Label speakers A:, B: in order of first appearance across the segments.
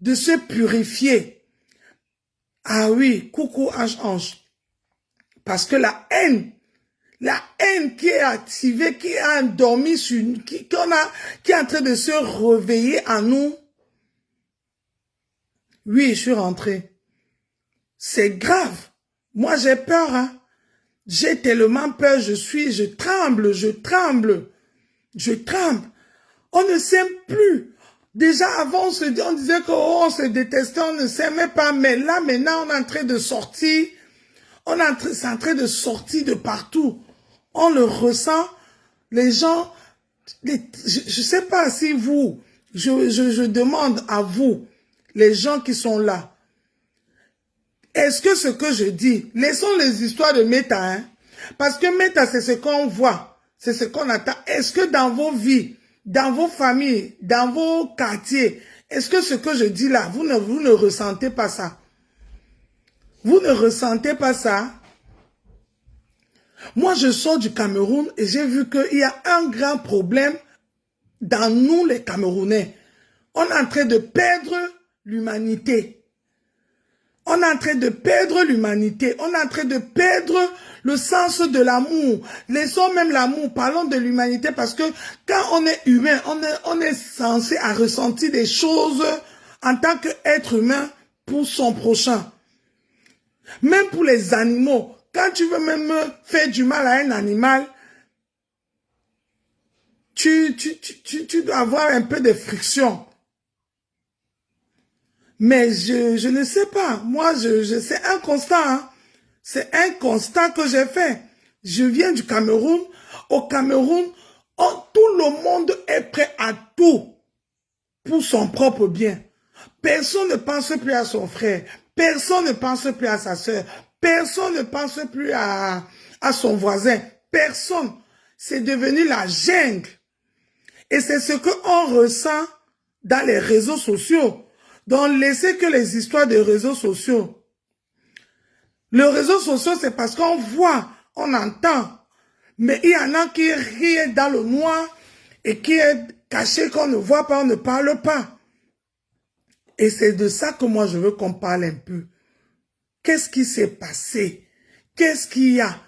A: de se purifier. Ah oui, coucou Ange. Parce que la haine qui est activée, qui a endormi sur nous, qui est en train de se réveiller en nous. Oui, je suis rentrée. C'est grave. Moi, j'ai peur, hein. J'ai tellement peur, je tremble. On ne s'aime plus. Déjà, avant, on disait qu'on se détestait, on ne s'aimait pas. Mais là, maintenant, on est en train de sortir. C'est en train de sortir de partout. On le ressent. Les gens, je sais pas si vous, je demande à vous, les gens qui sont là, est-ce que ce que je dis, laissons les histoires de Meta, hein? Parce que Meta, c'est ce qu'on voit, c'est ce qu'on attend. Est-ce que dans vos vies, dans vos familles, dans vos quartiers, est-ce que ce que je dis là, vous ne ressentez pas ça? Vous ne ressentez pas ça? Moi, je sors du Cameroun et j'ai vu qu'il y a un grand problème dans nous, les Camerounais. On est en train de perdre l'humanité. On est en train de perdre l'humanité. On est en train de perdre le sens de l'amour. Laissons même l'amour. Parlons de l'humanité parce que quand on est humain, on est censé à ressentir des choses en tant qu'être humain pour son prochain. Même pour les animaux. Quand tu veux même faire du mal à un animal, tu dois avoir un peu de friction. Mais je ne sais pas. Moi, c'est un constat. Hein. C'est un constat que j'ai fait. Je viens du Cameroun. Au Cameroun, tout le monde est prêt à tout pour son propre bien. Personne ne pense plus à son frère. Personne ne pense plus à sa soeur. Personne ne pense plus à son voisin. Personne. C'est devenu la jungle. Et c'est ce qu'on ressent dans les réseaux sociaux. Donc, laissez que les histoires de réseaux sociaux. Le réseau social, c'est parce qu'on voit, on entend. Mais il y en a qui est dans le noir et qui est caché qu'on ne voit pas, on ne parle pas. Et c'est de ça que moi, je veux qu'on parle un peu. Qu'est-ce qui s'est passé? Qu'est-ce qu'il y a?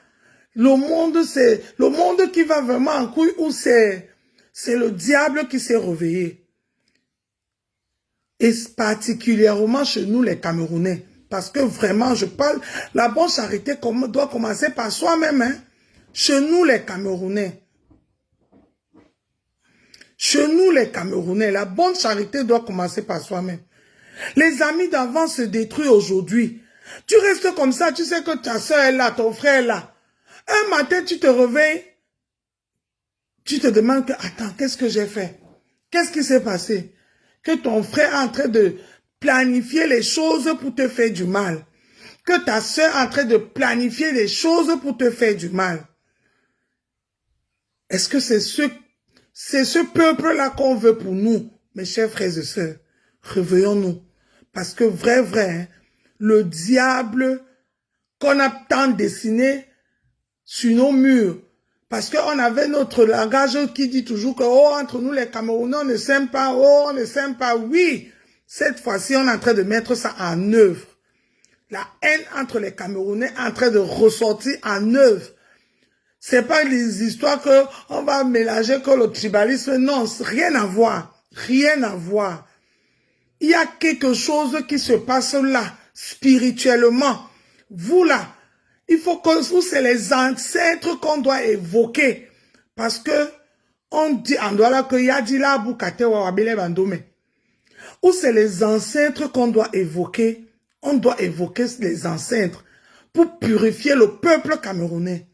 A: Le monde, c'est le monde qui va vraiment en couille ou c'est le diable qui s'est réveillé? Et particulièrement chez nous, les Camerounais. Parce que vraiment, je parle, la bonne charité doit commencer par soi-même. Hein? Chez nous, les Camerounais. Chez nous, les Camerounais, la bonne charité doit commencer par soi-même. Les amis d'avant se détruisent aujourd'hui. Tu restes comme ça, tu sais que ta soeur est là, ton frère est là. Un matin, tu te réveilles, tu te demandes que, attends, qu'est-ce que j'ai fait? Qu'est-ce qui s'est passé? Que ton frère est en train de planifier les choses pour te faire du mal. Que ta soeur est en train de planifier les choses pour te faire du mal. Est-ce que c'est ce peuple-là qu'on veut pour nous, mes chers frères et sœurs? Réveillons-nous. Parce que vrai, hein, le diable qu'on a tant dessiné sur nos murs, parce qu'on avait notre langage qui dit toujours que, oh, entre nous les Camerounais, on ne s'aime pas, oh, on ne s'aime pas. Oui, cette fois-ci, on est en train de mettre ça en œuvre. La haine entre les Camerounais est en train de ressortir en œuvre. C'est pas les histoires que on va mélanger que le tribalisme. Non, rien à voir. Rien à voir. Il y a quelque chose qui se passe là, spirituellement. Vous là, il faut que vous, c'est les ancêtres qu'on doit évoquer. Parce que, on dit en Douala que Yadila Boukate Wawabele Bandome. Ou c'est les ancêtres qu'on doit évoquer. On doit évoquer les ancêtres pour purifier le peuple camerounais.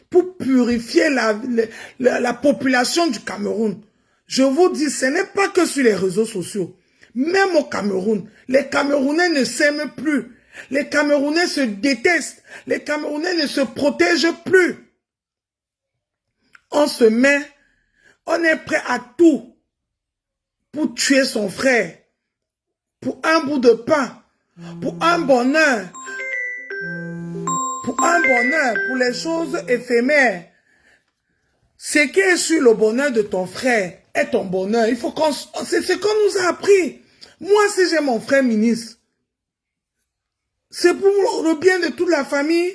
A: Pour purifier la population du Cameroun. Je vous dis, ce n'est pas que sur les réseaux sociaux. Même au Cameroun, les Camerounais ne s'aiment plus. Les Camerounais se détestent. Les Camerounais ne se protègent plus. On se met, on est prêt à tout pour tuer son frère. Pour un bout de pain. Pour un bonheur. Pour un bonheur. Pour les choses éphémères. Ce qui est sur le bonheur de ton frère est ton bonheur. Il faut qu'on, c'est ce qu'on nous a appris. Moi, si j'ai mon frère ministre, c'est pour le bien de toute la famille.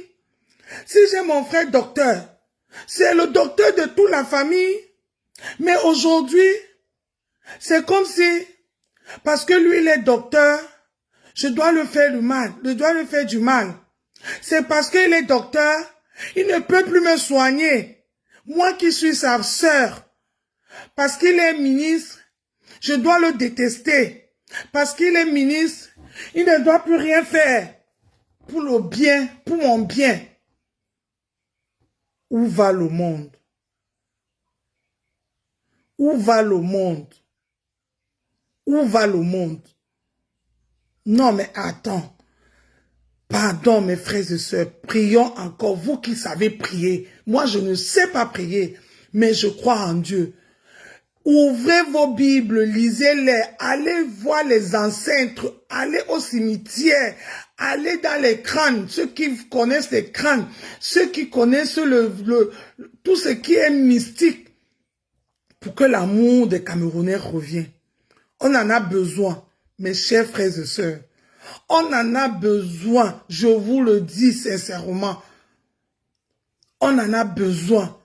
A: Si j'ai mon frère docteur, c'est le docteur de toute la famille. Mais aujourd'hui, c'est comme si, parce que lui, il est docteur, je dois lui faire du mal. Je dois lui faire du mal. C'est parce qu'il est docteur, il ne peut plus me soigner. Moi qui suis sa sœur, parce qu'il est ministre, je dois le détester. Parce qu'il est ministre, il ne doit plus rien faire pour le bien, pour mon bien. Où va le monde? Où va le monde? Où va le monde? Non, mais attends. Pardon, mes frères et sœurs. Prions encore. Vous qui savez prier. Moi, je ne sais pas prier, mais je crois en Dieu. Ouvrez vos Bibles, lisez-les, allez voir les ancêtres, allez au cimetière, allez dans les crânes, ceux qui connaissent les crânes, ceux qui connaissent tout ce qui est mystique, pour que l'amour des Camerounais revienne. On en a besoin, mes chers frères et sœurs. On en a besoin, je vous le dis sincèrement. On en a besoin.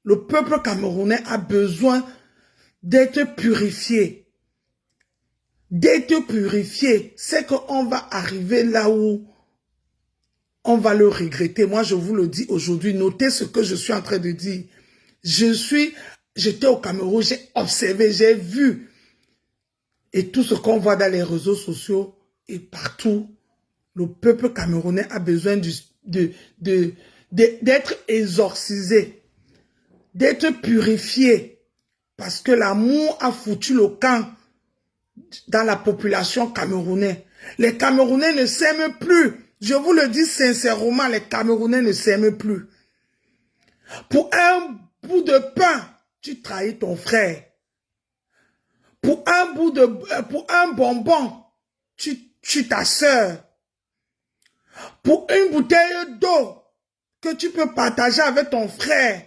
A: Le peuple camerounais a besoin d'être purifié. D'être purifié, c'est qu'on va arriver là où on va le regretter. Moi, je vous le dis aujourd'hui, notez ce que je suis en train de dire. J'étais au Cameroun, j'ai observé, j'ai vu. Et tout ce qu'on voit dans les réseaux sociaux et partout, le peuple camerounais a besoin d'être exorcisé, d'être purifié. Parce que l'amour a foutu le camp dans la population camerounaise. Les Camerounais ne s'aiment plus. Je vous le dis sincèrement, les Camerounais ne s'aiment plus. Pour un bout de pain, tu trahis ton frère. Pour un bonbon, tu tues ta sœur. Pour une bouteille d'eau que tu peux partager avec ton frère,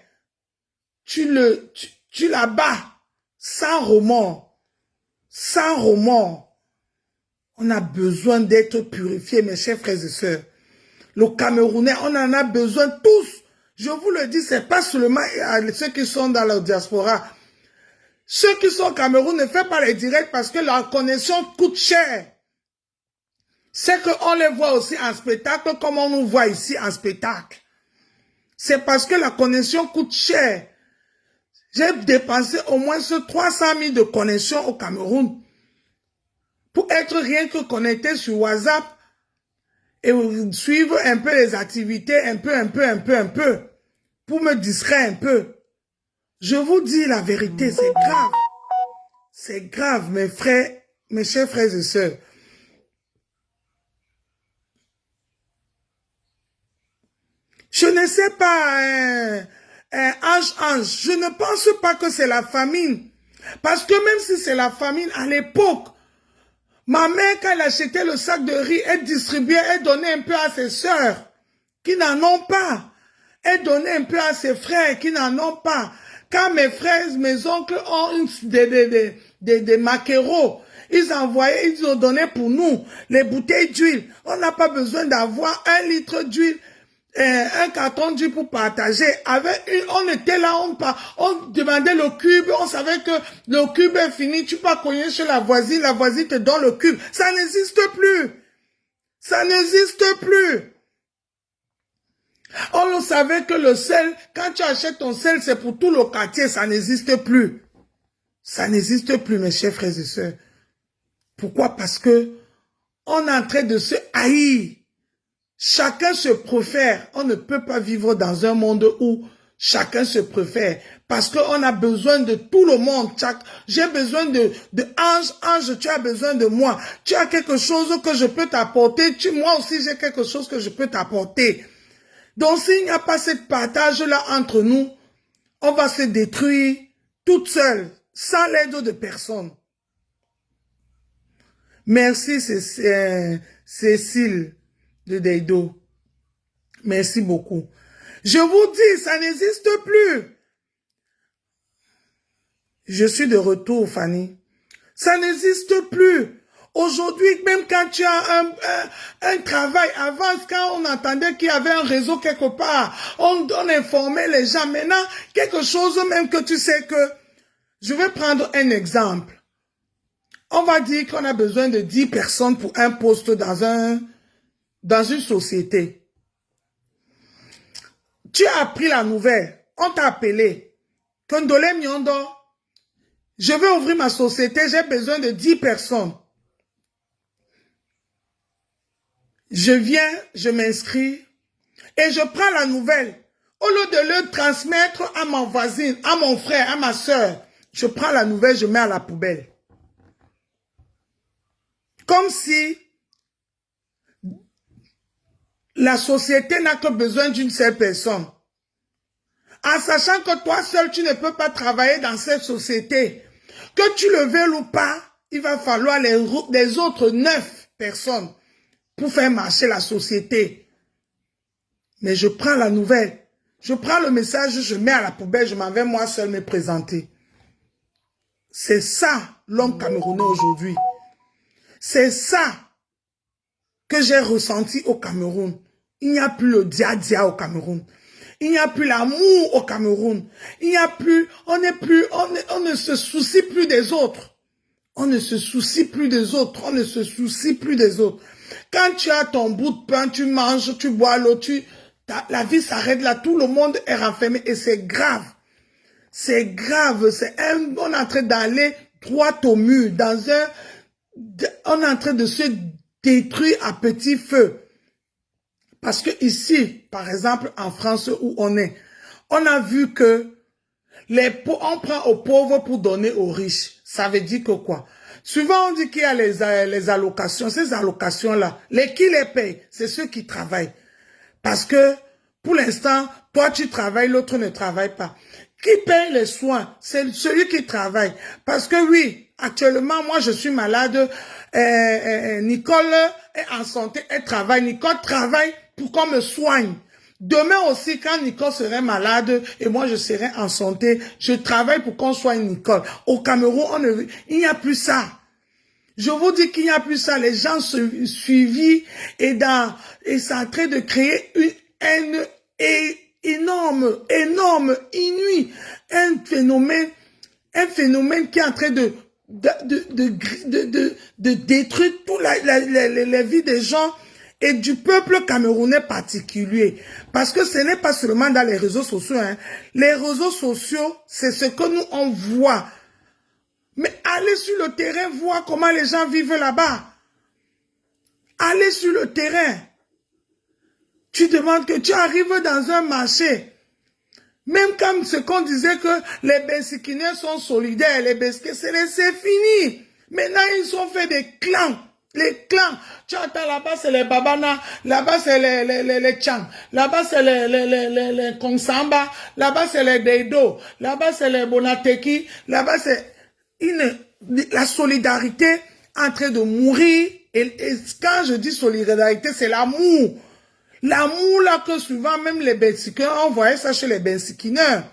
A: tu la bats sans remords. Sans remords. On a besoin d'être purifiés, mes chers frères et sœurs. Le Camerounais, on en a besoin tous. Je vous le dis, c'est pas seulement ceux qui sont dans la diaspora. Ceux qui sont au Cameroun ne font pas les directs parce que leur connexion coûte cher. C'est qu'on les voit aussi en spectacle comme on nous voit ici en spectacle. C'est parce que la connexion coûte cher. J'ai dépensé au moins 300 000 de connexions au Cameroun pour être rien que connecté sur WhatsApp et suivre un peu les activités, un peu, pour me distraire un peu. Je vous dis la vérité, c'est grave. C'est grave, mes frères, mes chers frères et sœurs. Je ne sais pas, ange, je ne pense pas que c'est la famine. Parce que même si c'est la famine, à l'époque, ma mère, quand elle achetait le sac de riz, elle distribuait, elle donnait un peu à ses sœurs qui n'en ont pas. Elle donnait un peu à ses frères qui n'en ont pas. Quand mes frères, mes oncles ont des maquereaux, ils envoyaient, ils ont donné pour nous les bouteilles d'huile. On n'a pas besoin d'avoir 1 litre d'huile, un carton d'huile pour partager. On était là, on demandait le cube, on savait que le cube est fini, tu peux cogner chez la voisine te donne le cube. Ça n'existe plus. Ça n'existe plus. On le savait que le sel, quand tu achètes ton sel, c'est pour tout le quartier, ça n'existe plus. Ça n'existe plus, mes chers frères et sœurs. Pourquoi? Parce que on est en train de se haïr. Chacun se préfère. On ne peut pas vivre dans un monde où chacun se préfère. Parce qu'on a besoin de tout le monde. J'ai besoin de Ange, tu as besoin de moi. Tu as quelque chose que je peux t'apporter. Moi aussi, j'ai quelque chose que je peux t'apporter. Donc, s'il n'y a pas ce partage-là entre nous, on va se détruire toute seule, sans l'aide de personne. Merci, Cécile de Deido. Merci beaucoup. Je vous dis, ça n'existe plus. Je suis de retour, Fanny. Ça n'existe plus. Aujourd'hui, même quand tu as un travail, avant, quand on entendait qu'il y avait un réseau quelque part, on informait les gens. Maintenant, quelque chose même que tu sais que... Je vais prendre un exemple. On va dire qu'on a besoin de 10 personnes pour un poste dans une société. Tu as appris la nouvelle, on t'a appelé. Kondole Miondo, je vais ouvrir ma société, j'ai besoin de 10 personnes. Je viens, je m'inscris et je prends la nouvelle. Au lieu de le transmettre à ma voisine, à mon frère, à ma soeur, je prends la nouvelle, je mets à la poubelle. Comme si la société n'a que besoin d'une seule personne. En sachant que toi seul, tu ne peux pas travailler dans cette société. Que tu le veuilles ou pas, il va falloir les autres 9 personnes pour faire marcher la société. Mais je prends la nouvelle, je prends le message, je mets à la poubelle, je m'en vais moi seul me présenter. C'est ça l'homme camerounais aujourd'hui. C'est ça que j'ai ressenti au Cameroun. Il n'y a plus le dia-dia au Cameroun. Il n'y a plus l'amour au Cameroun. Il n'y a plus, on ne se soucie plus des autres. On ne se soucie plus des autres. On ne se soucie plus des autres. Quand tu as ton bout de pain, tu manges, tu bois l'eau, la vie s'arrête là. Tout le monde est renfermé et c'est grave. C'est grave. On est en train d'aller droit au mur. On est en train de se détruire à petit feu. Parce que ici, par exemple, en France où on est, on a vu que on prend aux pauvres pour donner aux riches. Ça veut dire que quoi? Souvent, on dit qu'il y a les allocations. Ces allocations-là, qui les payent? C'est ceux qui travaillent. Parce que, pour l'instant, toi, tu travailles, l'autre ne travaille pas. Qui paye les soins? C'est celui qui travaille. Parce que oui, actuellement, moi, je suis malade. Nicole est en santé, elle travaille. Nicole travaille pour qu'on me soigne. Demain aussi, quand Nicole serait malade et moi je serai en santé, je travaille pour qu'on soigne Nicole. Au Cameroun, il n'y a plus ça. Je vous dis qu'il n'y a plus ça. Les gens se suivis et c'est en train de créer une haine énorme, inouïe. Un phénomène qui est en train de détruire toute la vie des gens et du peuple camerounais particulier. Parce que ce n'est pas seulement dans les réseaux sociaux. Hein. Les réseaux sociaux, c'est ce que nous, on voit. Mais allez sur le terrain, voir comment les gens vivent là-bas. Allez sur le terrain. Tu demandes que tu arrives dans un marché. Même comme ce qu'on disait que les Bensikinais sont solidaires, c'est fini. Maintenant, ils ont fait des clans. Les clans. Tu attends là-bas, c'est les Babana. Là-bas, c'est les Chang. Là-bas, c'est les Konsamba. Là-bas, c'est les Deido. Là-bas, c'est les Bonateki. Là-bas, c'est la solidarité en train de mourir. Et quand je dis solidarité, c'est l'amour. L'amour là que souvent même les Bensikineurs, on voyait ça chez les Bensikineurs.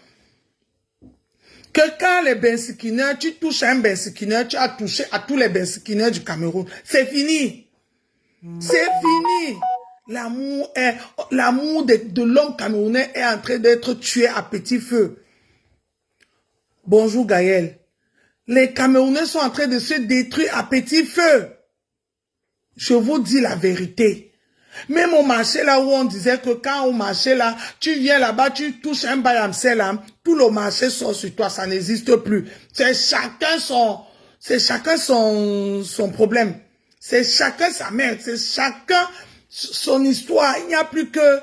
A: Que quand les Bensikineurs, tu touches à un Bensikineur, tu as touché à tous les Bensikineurs du Cameroun. C'est fini. C'est fini. L'amour de l'homme camerounais est en train d'être tué à petit feu. Bonjour Gaël. Les Camerounais sont en train de se détruire à petit feu. Je vous dis la vérité. Même au marché là où on disait que quand au marché là, tu viens là-bas, tu touches un bayamsel là, tout le marché sort sur toi, ça n'existe plus. C'est chacun son problème. C'est chacun sa mère, c'est chacun son histoire. Il n'y a plus que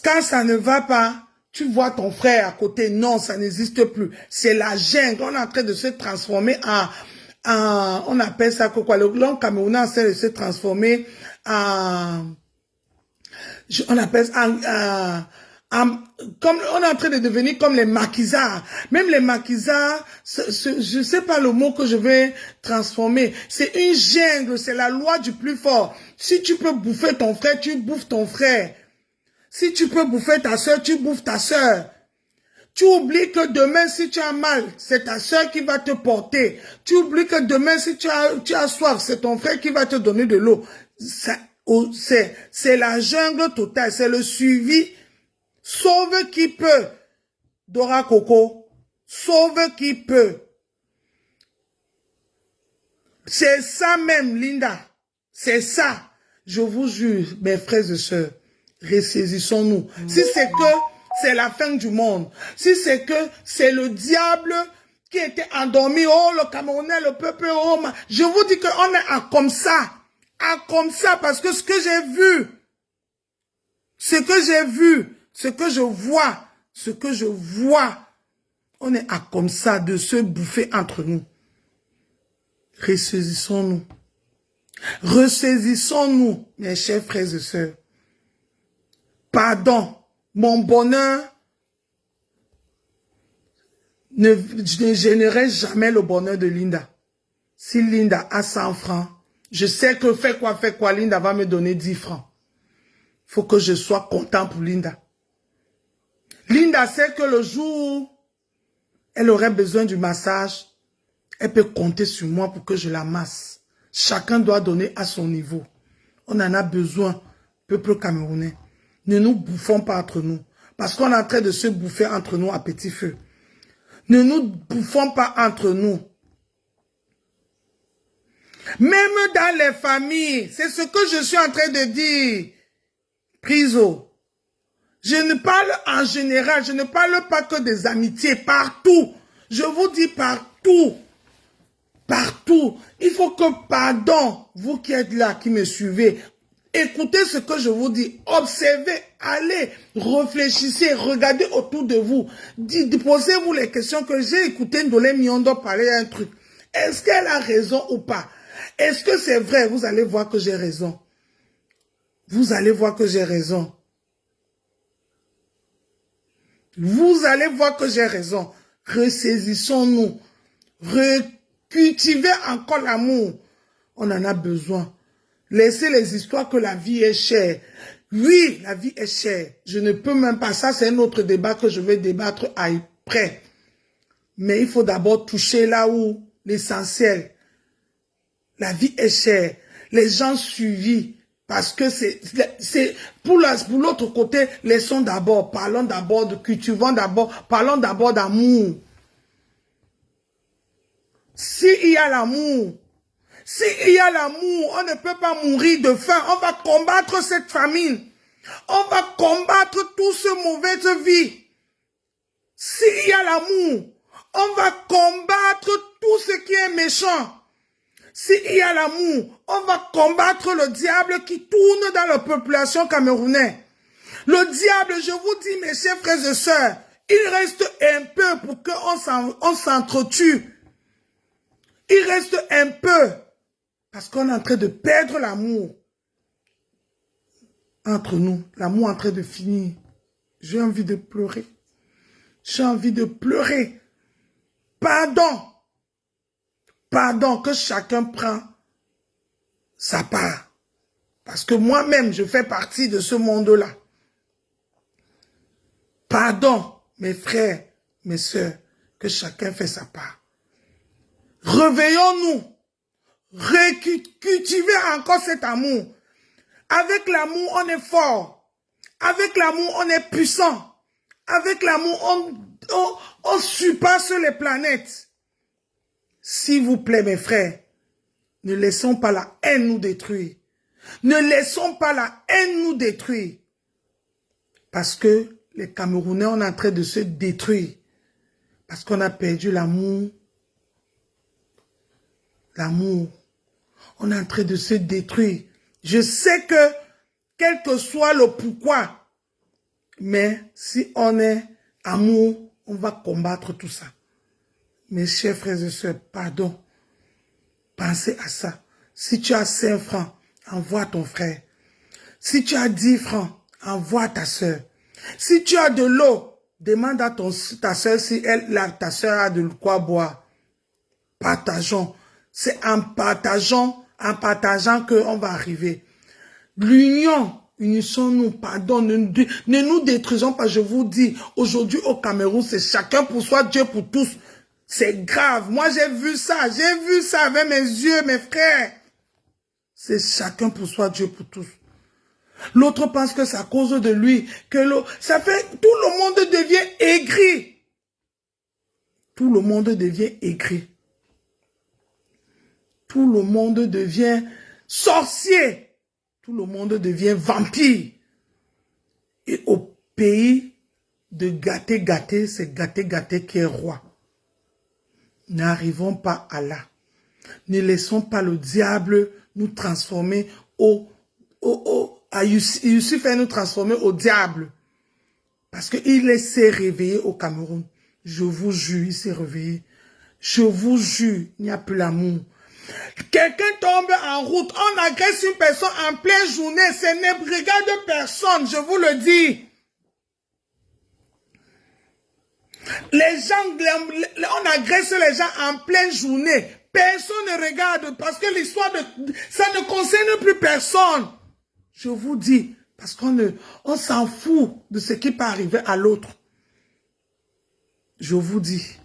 A: quand ça ne va pas, tu vois ton frère à côté. Non, ça n'existe plus. C'est la jungle. On est en train de se transformer on appelle ça quoi, le langue camerounais est en train de se transformer on appelle ça comme on est en train de devenir comme les maquisards. Même les maquisards, je sais pas le mot que je vais transformer. C'est une jungle, c'est la loi du plus fort. Si tu peux bouffer ton frère, tu bouffes ton frère. Si tu peux bouffer ta soeur, tu bouffes ta soeur. Tu oublies que demain, si tu as mal, c'est ta soeur qui va te porter. Tu oublies que demain, si tu as soif, c'est ton frère qui va te donner de l'eau. C'est la jungle totale, c'est le suivi. Sauve qui peut. Dora Coco, sauve qui peut. C'est ça même, Linda. C'est ça. Je vous jure, mes frères et sœurs, ressaisissons-nous. Si c'est que c'est la fin du monde, si c'est que c'est le diable qui était endormi, oh, le Camerounais, le peuple, oh, je vous dis qu'on est à comme ça, parce que ce que j'ai vu, ce que je vois, on est à comme ça de se bouffer entre nous. Ressaisissons-nous. Ressaisissons-nous, mes chers frères et sœurs. Pardon, mon bonheur ne générerait jamais le bonheur de Linda. Si Linda a 100 francs, je sais que fait quoi, Linda va me donner 10 francs. Il faut que je sois content pour Linda. Linda sait que le jour où elle aurait besoin du massage, elle peut compter sur moi pour que je la masse. Chacun doit donner à son niveau. On en a besoin, peuple camerounais. Ne nous bouffons pas entre nous. Parce qu'on est en train de se bouffer entre nous à petit feu. Ne nous bouffons pas entre nous. Même dans les familles, c'est ce que je suis en train de dire. Priso. Je ne parle en général, je ne parle pas que des amitiés, partout. Je vous dis partout. Partout. Il faut que, pardon, vous qui êtes là, qui me suivez, écoutez ce que je vous dis. Observez, allez, réfléchissez, regardez autour de vous. Posez-vous les questions que j'ai écouté Ndolé Miondo parler d'un truc. Est-ce qu'elle a raison ou pas? Est-ce que c'est vrai? Vous allez voir que j'ai raison. Vous allez voir que j'ai raison. Vous allez voir que j'ai raison. Ressaisissons-nous. Cultivez encore l'amour. On en a besoin. Laissez les histoires que la vie est chère. Oui, la vie est chère. Je ne peux même pas. Ça, c'est un autre débat que je vais débattre après. Mais il faut d'abord toucher là où l'essentiel. La vie est chère. Les gens suivis. Parce que c'est pour l'autre côté, laissons d'abord. Parlons d'abord, cultivons d'abord. Parlons d'abord d'amour. S'il y a l'amour, on ne peut pas mourir de faim. On va combattre cette famine. On va combattre toute cette mauvaise vie. S'il y a l'amour, on va combattre tout ce qui est méchant. S'il y a l'amour, on va combattre le diable qui tourne dans la population camerounaise. Le diable, je vous dis, mes chers frères et sœurs, il reste un peu pour qu'on s'entretue. Il reste un peu, parce qu'on est en train de perdre l'amour entre nous. L'amour est en train de finir. J'ai envie de pleurer. J'ai envie de pleurer. Pardon. Pardon, que chacun prend sa part. Parce que moi-même, je fais partie de ce monde-là. Pardon, mes frères, mes sœurs, que chacun fait sa part. Réveillons-nous. Cultivez encore cet amour. Avec l'amour, on est fort. Avec l'amour, on est puissant. Avec l'amour, on surpasse les planètes. S'il vous plaît, mes frères, ne laissons pas la haine nous détruire. Ne laissons pas la haine nous détruire. Parce que les Camerounais, on est en train de se détruire. Parce qu'on a perdu l'amour. L'amour. On est en train de se détruire. Je sais que, quel que soit le pourquoi, mais si on est amour, on va combattre tout ça. Mes chers frères et sœurs, pardon. Pensez à ça. Si tu as 5 francs, envoie à ton frère. Si tu as 10 francs, envoie à ta sœur. Si tu as de l'eau, demande à ta sœur si ta sœur a de quoi boire. Partageons. C'est en partageant qu'on va arriver. L'union Unissons-nous, pardon, ne nous détruisons pas, je vous dis. Aujourd'hui au Cameroun, c'est chacun pour soi, Dieu pour tous. C'est grave. Moi, j'ai vu ça avec mes yeux, mes frères. C'est chacun pour soi, Dieu pour tous. L'autre pense que c'est à cause de lui, ça fait, tout le monde devient aigri. Tout le monde devient aigri. Tout le monde devient sorcier. Tout le monde devient vampire. Et au pays de gâter, c'est gâter qui est roi. N'arrivons pas à là. Ne laissons pas le diable nous transformer il suffit de nous transformer au diable. Parce qu'il s'est réveillé au Cameroun. Je vous jure, il s'est réveillé. Je vous jure, il n'y a plus l'amour. Quelqu'un tombe en route, on agresse une personne en pleine journée, ce n'est regarde personne, je vous le dis. Les gens, on agresse les gens en pleine journée. Personne ne regarde parce que l'histoire ça ne concerne plus personne. Je vous dis, parce on s'en fout de ce qui peut arriver à l'autre. Je vous dis.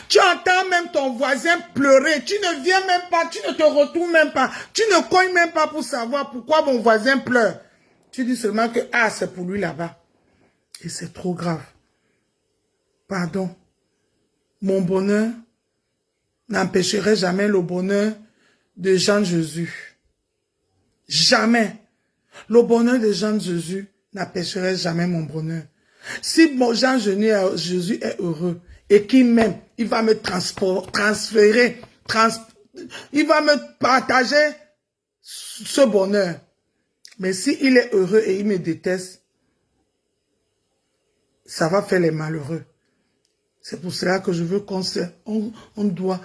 A: Tu entends même ton voisin pleurer, tu ne viens même pas, tu ne te retournes même pas, tu ne cognes même pas pour savoir pourquoi mon voisin pleure. Tu dis seulement que, c'est pour lui là-bas. Et c'est trop grave. Pardon. Mon bonheur n'empêcherait jamais le bonheur de Jean Jésus. Jamais. Le bonheur de Jean Jésus n'empêcherait jamais mon bonheur. Si Jean Jésus est heureux et qu'il m'aime, il va me transférer, il va me partager ce bonheur. Mais s'il est heureux et il me déteste, ça va faire les malheureux. C'est pour cela que je veux on doit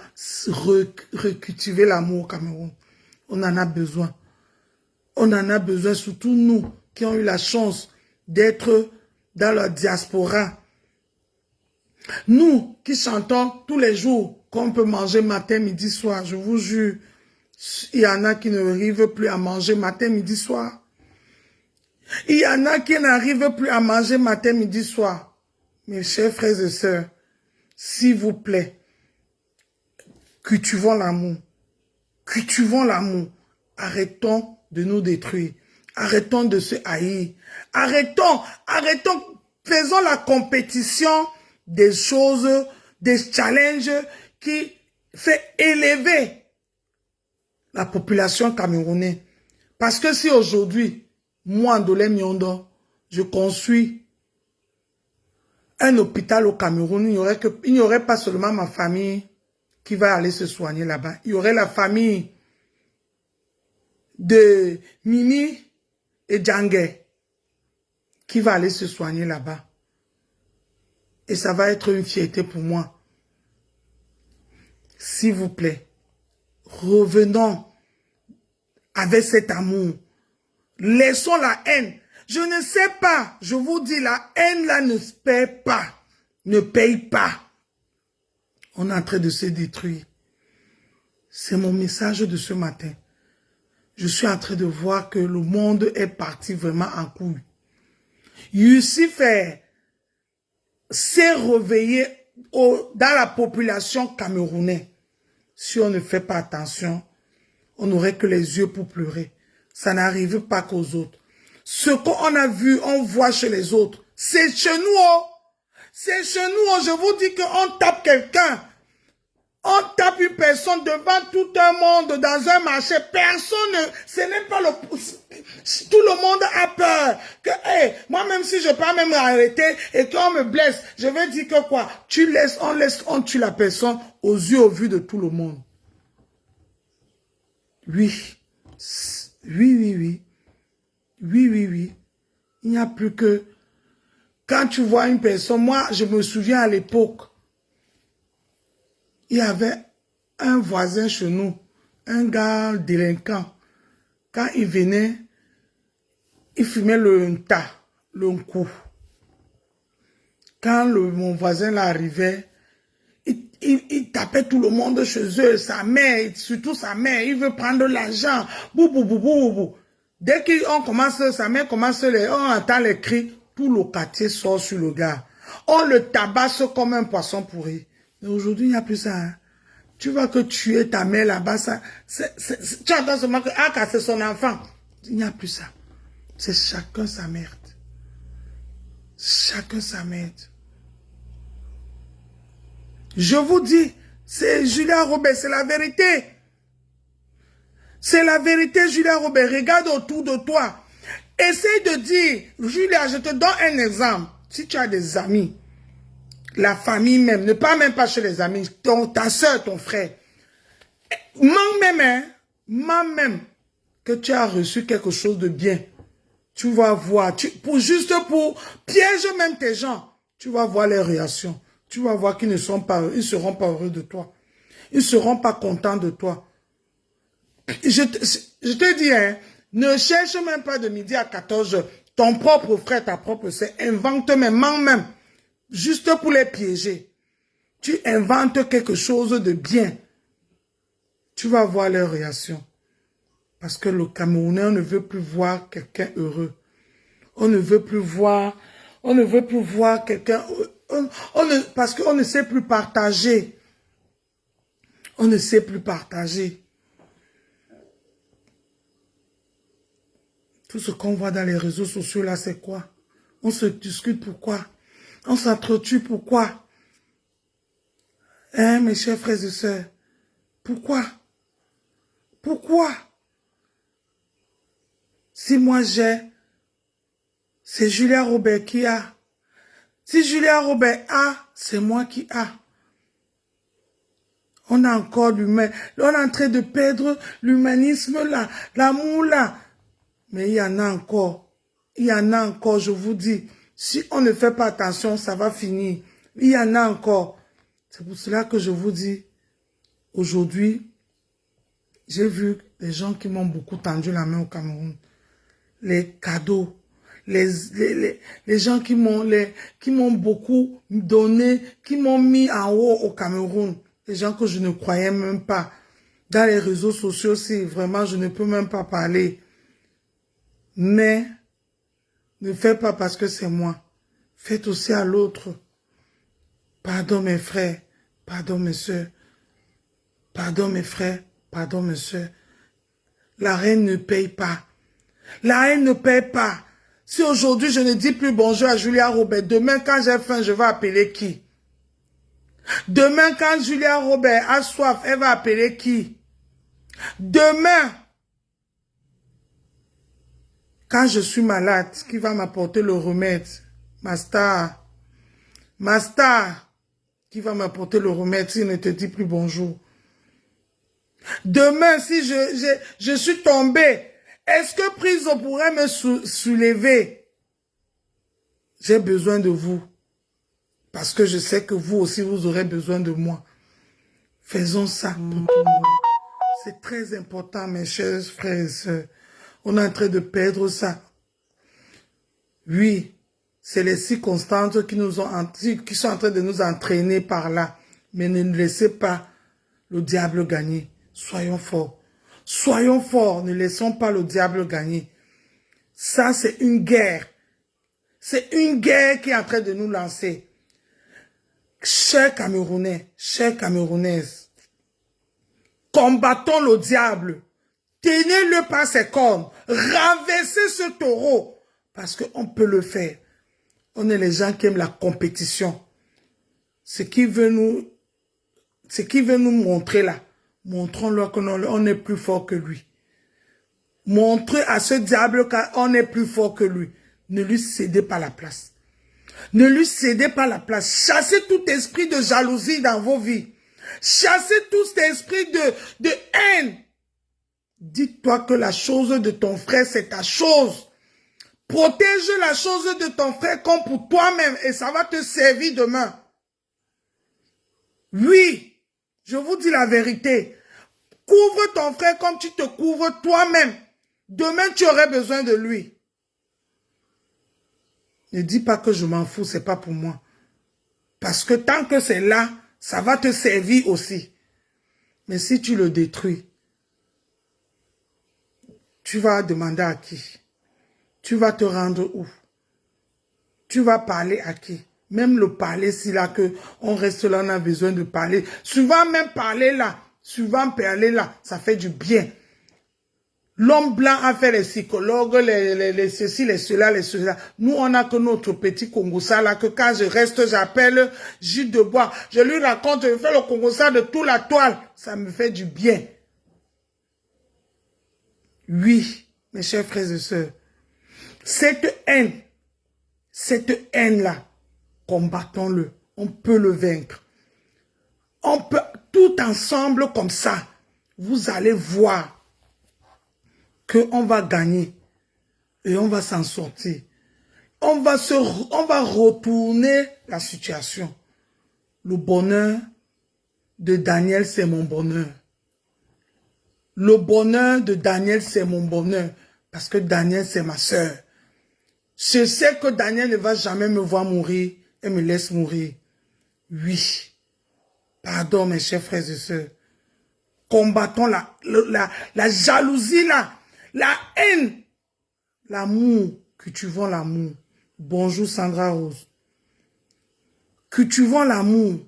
A: recultiver l'amour au Cameroun. On en a besoin. On en a besoin, surtout nous qui ont eu la chance d'être dans la diaspora. Nous qui chantons tous les jours qu'on peut manger matin, midi, soir. Je vous jure, il y en a qui n'arrivent plus à manger matin, midi, soir. Il y en a qui n'arrivent plus à manger matin, midi, soir. Mes chers frères et sœurs, s'il vous plaît, cultivons l'amour. Cultivons l'amour. Arrêtons de nous détruire. Arrêtons de se haïr. Arrêtons, faisons la compétition des choses, des challenges qui fait élever la population camerounaise. Parce que si aujourd'hui, moi, Ndolé Miondo, je construis un hôpital au Cameroun, il n'y aurait pas seulement ma famille qui va aller se soigner là-bas. Il y aurait la famille de Mimi et Djangé qui va aller se soigner là-bas. Et ça va être une fierté pour moi. S'il vous plaît, revenons avec cet amour. Laissons la haine. Je ne sais pas, je vous dis, la haine là ne paye pas. Ne paye pas. On est en train de se détruire. C'est mon message de ce matin. Je suis en train de voir que le monde est parti vraiment en couille. Lucifer s'est réveillé dans la population camerounaise. Si on ne fait pas attention, on n'aurait que les yeux pour pleurer. Ça n'arrive pas qu'aux autres. Ce qu'on a vu, on voit chez les autres. C'est chez nous, oh. C'est chez nous, oh. Je vous dis qu'on tape quelqu'un. On tape une personne devant tout un monde dans un marché. Personne, ce n'est pas tout le monde a peur. Que, moi même si je peux même arrêter et qu'on me blesse, je vais dire que quoi? On tue la personne aux yeux, au vu de tout le monde. Oui. Oui. Il n'y a plus que... Quand tu vois une personne, moi, je me souviens à l'époque, il y avait un voisin chez nous, un gars délinquant. Quand il venait, il fumait le tas, le coup. Quand mon voisin là arrivait, il tapait tout le monde chez eux, sa mère, surtout sa mère, il veut prendre l'argent. Bou. Dès qu'on commence, sa mère commence, on entend les cris, tout le quartier sort sur le gars. On le tabasse comme un poisson pourri. Mais aujourd'hui, il n'y a plus ça. Hein. Tu vois que tuer ta mère là-bas, ça, tu entends seulement que c'est son enfant. Il n'y a plus ça. C'est chacun sa merde. Chacun sa merde. Je vous dis, c'est Julia Robert, c'est la vérité. C'est la vérité, Julia Robert. Regarde autour de toi. Essaye de dire, Julia, je te donne un exemple. Si tu as des amis, la famille même, ne pas même pas chez les amis, ta soeur, ton frère, même que tu as reçu quelque chose de bien, tu vas voir, juste pour piéger même tes gens, tu vas voir les réactions. Tu vas voir qu'ils ne seront pas heureux de toi. Ils ne seront pas contents de toi. Je te dis, hein, ne cherche même pas de midi à 14 heures. Ton propre frère, ta propre sœur, invente même, juste pour les piéger. Tu inventes quelque chose de bien. Tu vas voir leurs réactions. Parce que le Camerounais, on ne veut plus voir quelqu'un heureux. On ne veut plus voir quelqu'un... parce qu'on ne sait plus partager. On ne sait plus partager. Tout ce qu'on voit dans les réseaux sociaux là, c'est quoi? On se discute pourquoi? On s'entretue pourquoi? Hein, mes chers frères et sœurs? Pourquoi? Pourquoi? Si moi j'ai, c'est Julia Robert qui a. Si Julia Robert a, c'est moi qui a. On a encore l'humain. On est en train de perdre l'humanisme là, l'amour là. Mais il y en a encore. Il y en a encore, je vous dis. Si on ne fait pas attention, ça va finir. Il y en a encore. C'est pour cela que je vous dis, aujourd'hui, j'ai vu des gens qui m'ont beaucoup tendu la main au Cameroun. Les cadeaux. Les gens qui m'ont beaucoup donné, qui m'ont mis en haut au Cameroun. Les gens que je ne croyais même pas. Dans les réseaux sociaux aussi, vraiment, je ne peux même pas parler. Mais, ne faites pas parce que c'est moi. Faites aussi à l'autre. Pardon mes frères, pardon mes soeurs. Pardon mes frères, pardon mes soeurs. La haine ne paye pas. La haine ne paye pas. Si aujourd'hui je ne dis plus bonjour à Julia Robert, demain quand j'ai faim, je vais appeler qui? Demain quand Julia Robert a soif, elle va appeler qui? Demain, quand je suis malade, qui va m'apporter le remède? Ma star, qui va m'apporter le remède s'il ne te dit plus bonjour? Demain, si je suis tombé, est-ce que Prison pourrait me soulever? J'ai besoin de vous. Parce que je sais que vous aussi, vous aurez besoin de moi. Faisons ça pour tout le monde. C'est très important, mes chers frères et sœurs. On est en train de perdre ça. Oui, c'est les circonstances qui sont en train de nous entraîner par là. Mais ne laissez pas le diable gagner. Soyons forts. Soyons forts. Ne laissons pas le diable gagner. Ça, c'est une guerre. C'est une guerre qui est en train de nous lancer. Chers Camerounais, chères Camerounaises, combattons le diable. Tenez-le par ses cornes. Renversez ce taureau. Parce qu'on peut le faire. On est les gens qui aiment la compétition. Ce qui veut nous montrer là. Montrons-leur qu'on est plus fort que lui. Montrez à ce diable qu'on est plus fort que lui. Ne lui cédez pas la place. Ne lui cédez pas la place. Chassez tout esprit de jalousie dans vos vies. Chassez tout cet esprit de haine. Dis-toi que la chose de ton frère, c'est ta chose. Protège la chose de ton frère comme pour toi-même et ça va te servir demain. Oui, je vous dis la vérité. Couvre ton frère comme tu te couvres toi-même. Demain, tu aurais besoin de lui. Ne dis pas que je m'en fous, c'est pas pour moi. Parce que tant que c'est là, ça va te servir aussi. Mais si tu le détruis, tu vas demander à qui? Tu vas te rendre où? Tu vas parler à qui? Même le parler, si là que on reste là, on a besoin de parler. Souvent même parler là, souvent parler là, ça fait du bien. L'homme blanc a fait les psychologues, les ceci, les cela, les cela. Nous, on a que notre petit Congossa là, que quand je reste, j'appelle Gilles de Bois. Je lui raconte, je fais le Congossa de toute la toile. Ça me fait du bien. Oui, mes chers frères et sœurs, cette haine-là, combattons-le. On peut le vaincre. On peut, tout ensemble comme ça, vous allez voir qu'on va gagner et on va s'en sortir. On va retourner la situation. Le bonheur de Daniel, c'est mon bonheur. Le bonheur de Daniel, c'est mon bonheur. Parce que Daniel, c'est ma sœur. Je sais que Daniel ne va jamais me voir mourir et me laisse mourir. Oui. Pardon, mes chers frères et sœurs. Combattons la jalousie là. La haine. L'amour. Cultivons l'amour. Bonjour Sandra Rose. Cultivons l'amour.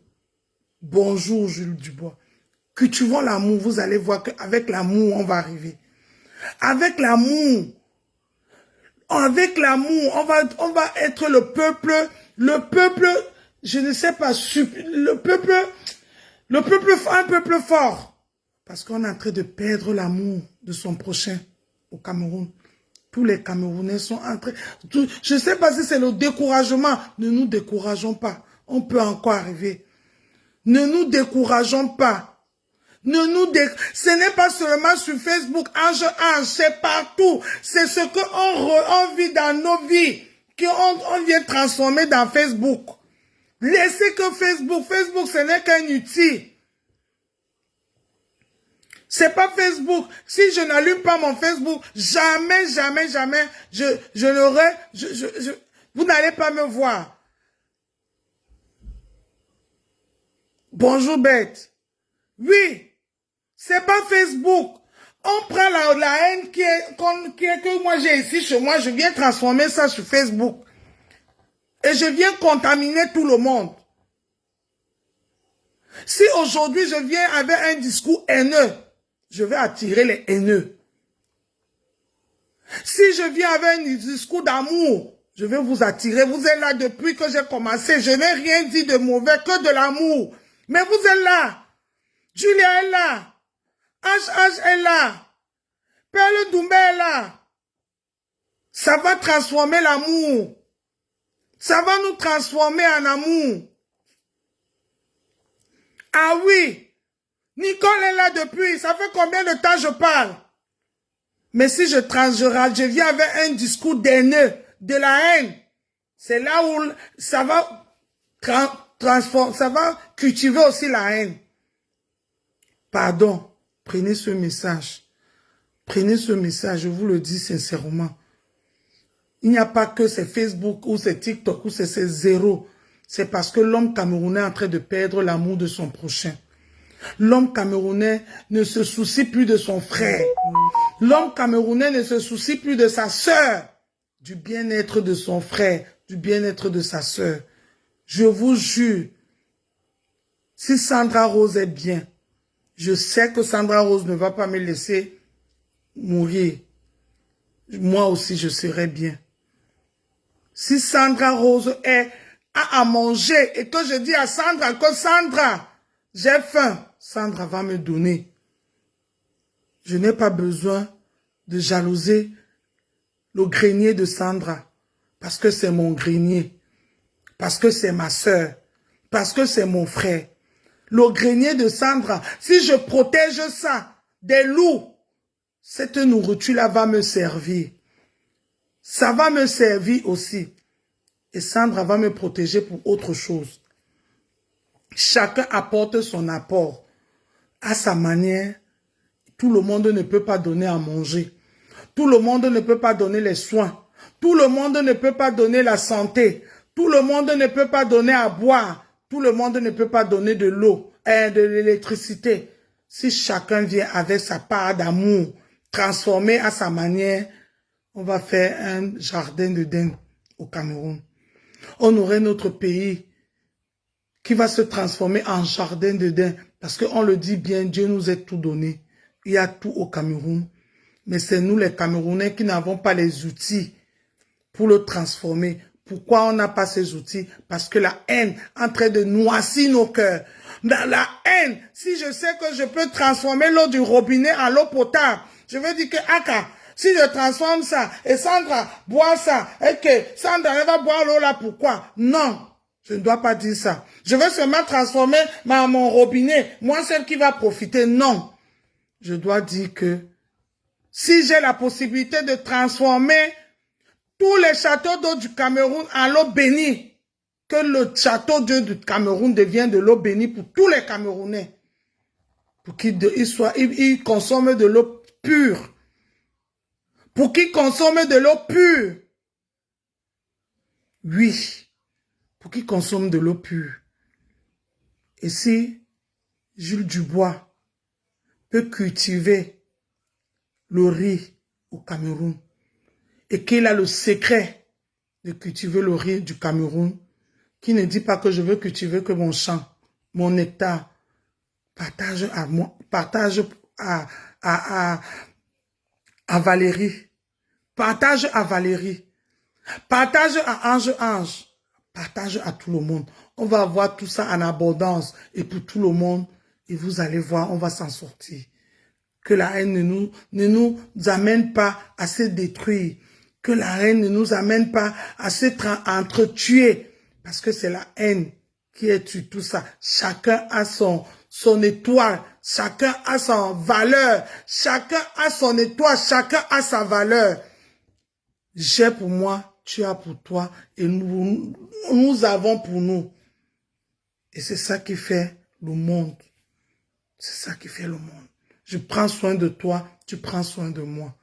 A: Bonjour Jules Dubois. Cultivons l'amour. Vous allez voir qu'avec l'amour, on va arriver. Avec l'amour. Avec l'amour, on va être le peuple, je ne sais pas, un peuple fort. Parce qu'on est en train de perdre l'amour de son prochain au Cameroun. Tous les Camerounais sont en train, je ne sais pas si c'est le découragement. Ne nous décourageons pas. On peut encore arriver. Ne nous décourageons pas. Ce n'est pas seulement sur Facebook, c'est partout. C'est ce qu'on vit dans nos vies, qu'on vient transformer dans Facebook. Laissez que Facebook, ce n'est qu'un outil. C'est pas Facebook. Si je n'allume pas mon Facebook, jamais, vous n'allez pas me voir. Bonjour Bête. Oui. C'est pas Facebook. On prend la haine que moi j'ai ici chez moi, je viens transformer ça sur Facebook. Et je viens contaminer tout le monde. Si aujourd'hui je viens avec un discours haineux, je vais attirer les haineux. Si je viens avec un discours d'amour, je vais vous attirer. Vous êtes là depuis que j'ai commencé. Je n'ai rien dit de mauvais, que de l'amour. Mais vous êtes là. Julia est là. HH est là. Perle Doumbé est là. Ça va transformer l'amour. Ça va nous transformer en amour. Ah oui. Nicole est là depuis. Ça fait combien de temps je parle? Mais si je viens avec un discours d'haineux, de la haine, c'est là où ça va transformer, ça va cultiver aussi la haine. Pardon. Prenez ce message. Prenez ce message, je vous le dis sincèrement. Il n'y a pas que c'est Facebook ou c'est TikTok ou c'est zéro. C'est parce que l'homme camerounais est en train de perdre l'amour de son prochain. L'homme camerounais ne se soucie plus de son frère. L'homme camerounais ne se soucie plus de sa sœur. Du bien-être de son frère, du bien-être de sa sœur. Je vous jure, si Sandra Rose est bien, je sais que Sandra Rose ne va pas me laisser mourir. Moi aussi, je serai bien. Si Sandra Rose a à manger et que je dis à Sandra que Sandra, j'ai faim, Sandra va me donner. Je n'ai pas besoin de jalouser le grenier de Sandra parce que c'est mon grenier, parce que c'est ma sœur, parce que c'est mon frère. Le grenier de Sandra, si je protège ça des loups, cette nourriture-là va me servir. Ça va me servir aussi. Et Sandra va me protéger pour autre chose. Chacun apporte son apport à sa manière. Tout le monde ne peut pas donner à manger. Tout le monde ne peut pas donner les soins. Tout le monde ne peut pas donner la santé. Tout le monde ne peut pas donner à boire. Tout le monde ne peut pas donner de l'eau et de l'électricité. Si chacun vient avec sa part d'amour, transformer à sa manière. On va faire un jardin d'Éden au Cameroun. On aurait notre pays qui va se transformer en jardin d'Éden. Parce qu'on le dit bien, Dieu nous a tout donné. Il y a tout au Cameroun. Mais c'est nous les Camerounais qui n'avons pas les outils pour le transformer. Pourquoi on n'a pas ces outils? Parce que la haine est en train de noircir nos cœurs. Dans la haine, si je sais que je peux transformer l'eau du robinet en l'eau potable, je veux dire que Aka, si je transforme ça et Sandra boit ça, et que Sandra elle va boire l'eau là, pourquoi? Non, je ne dois pas dire ça. Je veux seulement transformer mon robinet, moi celle qui va profiter. Non, je dois dire que si j'ai la possibilité de transformer tous les châteaux d'eau du Cameroun en l'eau bénie, que le château d'eau du Cameroun devienne de l'eau bénie pour tous les Camerounais, pour qu'ils consomment de l'eau pure, pour qu'ils consomment de l'eau pure. Oui, pour qu'ils consomment de l'eau pure. Et si Jules Dubois peut cultiver le riz au Cameroun et qu'il a le secret de cultiver le riz du Cameroun, qui ne dit pas que je veux cultiver que mon champ, mon hectare, partage à moi, partage à Valérie, partage à Valérie, partage à Ange, partage à tout le monde. On va avoir tout ça en abondance et pour tout le monde. Et vous allez voir, on va s'en sortir. Que la haine ne nous amène pas à se détruire. Que la haine ne nous amène pas à s'entretuer. Parce que c'est la haine qui est sur tout ça. Chacun a son étoile. Chacun a sa valeur. Chacun a son étoile. Chacun a sa valeur. J'ai pour moi, tu as pour toi. Et nous avons pour nous. Et c'est ça qui fait le monde. C'est ça qui fait le monde. Je prends soin de toi, tu prends soin de moi.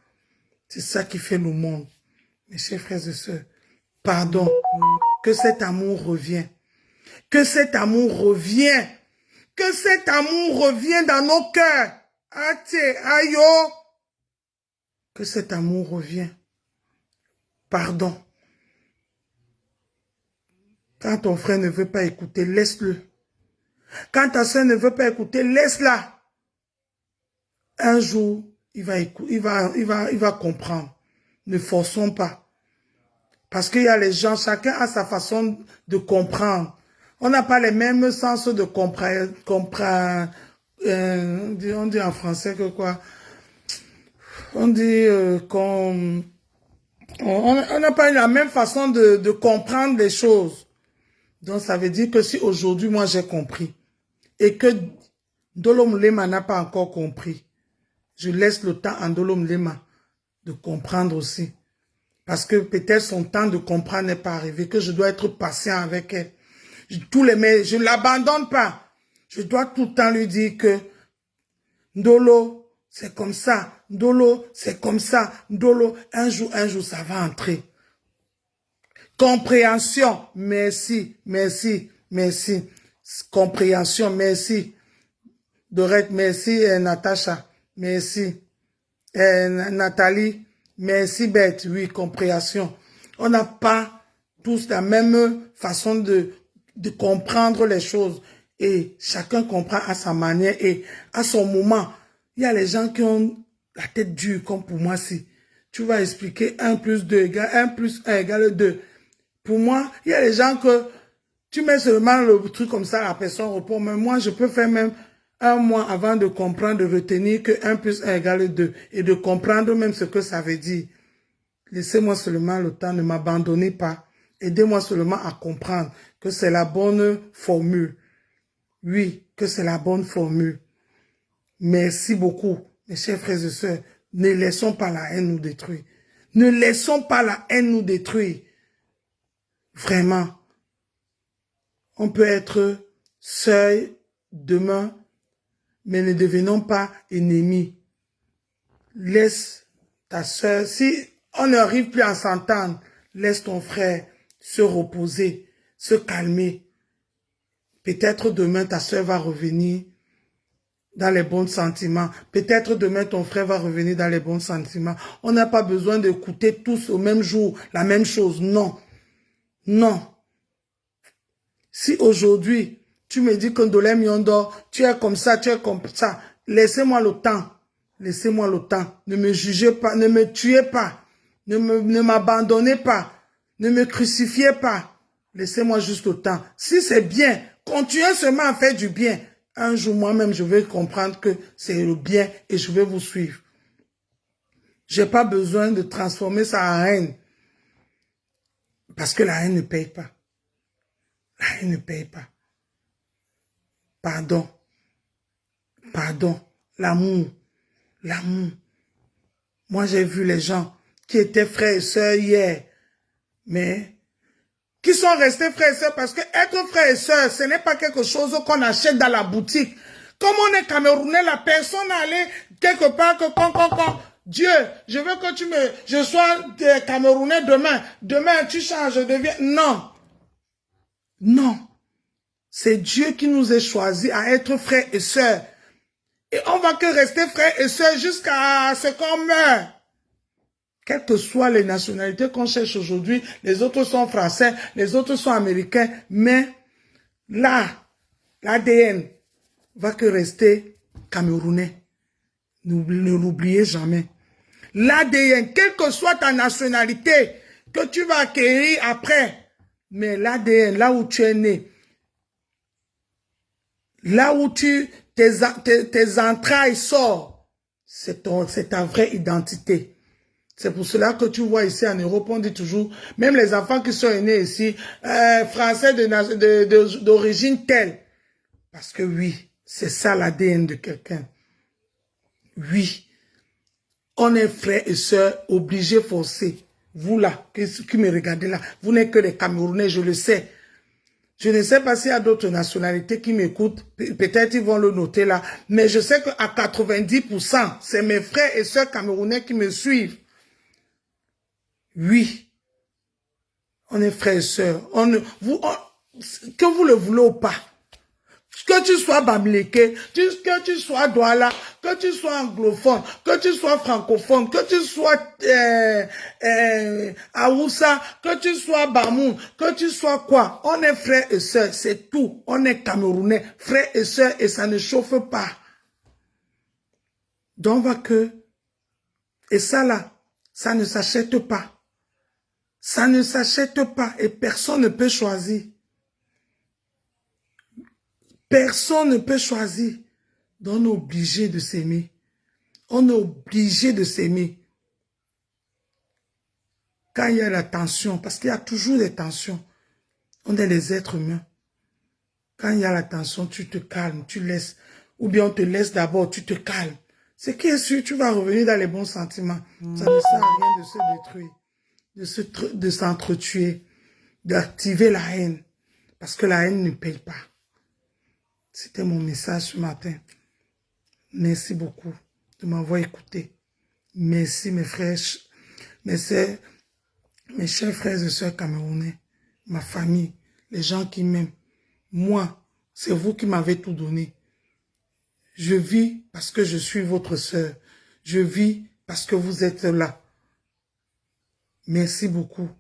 A: C'est ça qui fait le monde. Mes chers frères et sœurs, pardon. Que cet amour revienne. Que cet amour revienne. Que cet amour revienne dans nos cœurs. Aïe. Que cet amour revienne. Pardon. Quand ton frère ne veut pas écouter, laisse-le. Quand ta soeur ne veut pas écouter, laisse-la. Un jour, il va comprendre. Ne forçons pas. Parce qu'il y a les gens, chacun a sa façon de comprendre. On n'a pas les mêmes sens de comprendre. On dit en français que quoi? On dit qu'on... On n'a pas la même façon de comprendre les choses. Donc ça veut dire que si aujourd'hui, moi j'ai compris, et que Dolom Lema n'a pas encore compris, je laisse le temps à Dolom Lema de comprendre aussi. Parce que peut-être son temps de comprendre n'est pas arrivé, que je dois être patient avec elle. Je ne l'abandonne pas. Je dois tout le temps lui dire que Ndolo, c'est comme ça. Ndolo, c'est comme ça. Ndolo, un jour, ça va entrer. Compréhension, merci. Compréhension, merci. Dorette, merci. Natacha, merci. Nathalie, merci Bête, oui, compréhension. On n'a pas tous la même façon de comprendre les choses. Et chacun comprend à sa manière et à son moment. Il y a les gens qui ont la tête dure, comme pour moi, si tu vas expliquer 1 plus 2 égale 1 plus 1 égale 2. Pour moi, il y a les gens que tu mets seulement le truc comme ça, la personne répond. Mais moi, je peux faire même 1 mois avant de comprendre, de retenir que 1 plus 1 égale 2 et de comprendre même ce que ça veut dire. Laissez-moi seulement le temps, ne m'abandonnez pas. Aidez-moi seulement à comprendre que c'est la bonne formule. Oui, que c'est la bonne formule. Merci beaucoup, mes chers frères et sœurs. Ne laissons pas la haine nous détruire. Ne laissons pas la haine nous détruire. Vraiment. On peut être sœurs demain, mais ne devenons pas ennemis. Laisse ta sœur, si on n'arrive plus à s'entendre, laisse ton frère se reposer, se calmer. Peut-être demain ta sœur va revenir dans les bons sentiments. Peut-être demain, ton frère va revenir dans les bons sentiments. On n'a pas besoin d'écouter tous au même jour la même chose. Non. Non. Si aujourd'hui, tu me dis que Ndolé Miondo, tu es comme ça, laissez-moi le temps. Laissez-moi le temps. Ne me jugez pas, ne me tuez pas. Ne m'abandonnez pas. Ne me crucifiez pas. Laissez-moi juste le temps. Si c'est bien, continuez seulement à faire du bien. Un jour, moi-même, je vais comprendre que c'est le bien et je vais vous suivre. J'ai pas besoin de transformer ça en haine. Parce que la haine ne paye pas. La haine ne paye pas. Pardon. Pardon. L'amour. L'amour. Moi, j'ai vu les gens qui étaient frères et sœurs hier, mais qui sont restés frères et sœurs parce que être frère et sœur, ce n'est pas quelque chose qu'on achète dans la boutique. Comme on est Camerounais, la personne allait quelque part que quand Dieu, je veux que je sois Camerounais demain. Demain, tu changes, je deviens. Non. Non. C'est Dieu qui nous a choisis à être frères et sœurs. Et on va que rester frères et sœurs jusqu'à ce qu'on meure. Quelles que soient les nationalités qu'on cherche aujourd'hui, les autres sont français, les autres sont américains, mais là, l'ADN va que rester camerounais. Ne l'oubliez jamais. L'ADN, quelle que soit ta nationalité, que tu vas acquérir après, mais l'ADN, là où tu es né, là où tes entrailles sortent, c'est ta vraie identité. C'est pour cela que tu vois ici en Europe, on dit toujours, même les enfants qui sont nés ici, français d'origine telle. Parce que oui, c'est ça l'ADN de quelqu'un. Oui, on est frères et sœurs, obligés, forcés. Vous là, qui me regardez là, vous n'êtes que des Camerounais, je le sais. Je ne sais pas s'il y a d'autres nationalités qui m'écoutent. Peut-être ils vont le noter là. Mais je sais qu'à 90%, c'est mes frères et sœurs camerounais qui me suivent. Oui, on est frères et sœurs. Que vous le voulez ou pas, que tu sois Bamileke, que tu sois Douala, que tu sois anglophone, que tu sois francophone, que tu sois Aoussa, que tu sois Bamoun, que tu sois quoi, on est frères et sœurs, c'est tout. On est Camerounais, frères et sœurs, et ça ne chauffe pas. Donc, et ça là, ça ne s'achète pas. Ça ne s'achète pas et personne ne peut choisir. Personne ne peut choisir. Donc on est obligé de s'aimer. On est obligé de s'aimer. Quand il y a la tension, parce qu'il y a toujours des tensions, on est des êtres humains. Quand il y a la tension, tu te calmes, tu laisses, ou bien on te laisse d'abord, tu te calmes. C'est qui est sûr, tu vas revenir dans les bons sentiments. Ça ne sert à rien de se détruire. De s'entretuer, d'activer la haine, parce que la haine ne paye pas. C'était mon message ce matin. Merci beaucoup de m'avoir écouté. Merci mes frères, mes chers frères et sœurs camerounais, ma famille, les gens qui m'aiment. Moi, c'est vous qui m'avez tout donné. Je vis parce que je suis votre sœur. Je vis parce que vous êtes là. Merci beaucoup.